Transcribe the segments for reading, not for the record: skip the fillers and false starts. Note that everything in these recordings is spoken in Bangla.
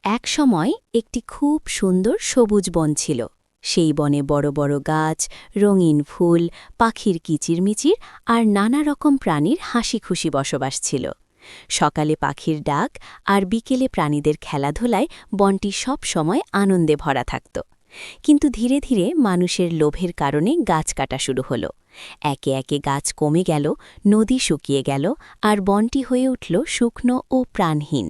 এক সময় একটি খুব সুন্দর সবুজ বন ছিল। সেই বনে বড় বড় গাছ, রঙিন ফুল, পাখির কিচিরমিচির আর নানা রকম প্রাণীর হাসি খুশি বসবাস ছিল। সকালে পাখির ডাক আর বিকেলে প্রাণীদের খেলাধুলায় বনটি সব সময় আনন্দে ভরা থাকত। কিন্তু ধীরে ধীরে মানুষের লোভের কারণে গাছ কাটা শুরু হল। একে একে গাছ কমে গেল, নদী শুকিয়ে গেল, আর বনটি হয়ে উঠল শুকনো ও প্রাণহীন।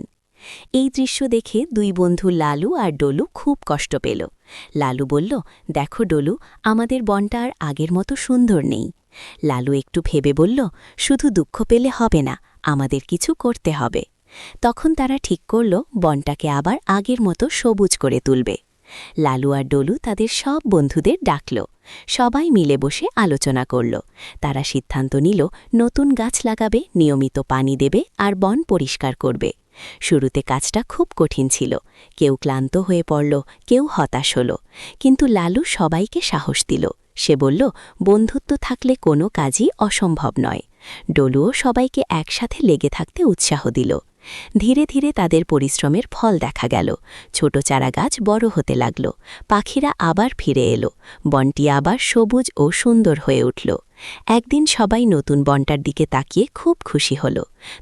এই দৃশ্য দেখে দুই বন্ধু লালু আর ডলু খুব কষ্ট পেল। লালু বলল, দেখো ডলু, আমাদের বনটা আর আগের মতো সুন্দর নেই। লালু একটু ভেবে বলল, শুধু দুঃখ পেলে হবে না, আমাদের কিছু করতে হবে। তখন তারা ঠিক করল বনটাকে আবার আগের মতো সবুজ করে তুলবে। লালু আর ডলু তাদের সব বন্ধুদের ডাকল। সবাই মিলে বসে আলোচনা করল। তারা সিদ্ধান্ত নিল নতুন গাছ লাগাবে, নিয়মিত পানি দেবে আর বন পরিষ্কার করবে। শুরুতে কাজটা খুব কঠিন ছিল। কেউ ক্লান্ত হয়ে পড়ল, কেউ হতাশ হল। কিন্তু লালু সবাইকে সাহস দিল। সে বলল, বন্ধুত্ব থাকলে কোনো কাজই অসম্ভব নয়। ডলুও সবাইকে একসাথে লেগে থাকতে উৎসাহ দিল। ধীরে ধীরে তাদের পরিশ্রমের ফল দেখা গেল। ছোট চারাগাছ বড় হতে লাগল, পাখিরা আবার ফিরে এলো, বনটি আবার সবুজ ও সুন্দর হয়ে উঠল। একদিন সবাই নতুন বনটার দিকে তাকিয়ে খুব খুশি হল।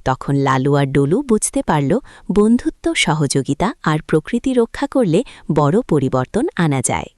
তখন লালু আর ডলু বুঝতে পারল বন্ধুত্ব, সহযোগিতা আর প্রকৃতি রক্ষা করলে বড় পরিবর্তন আনা যায়।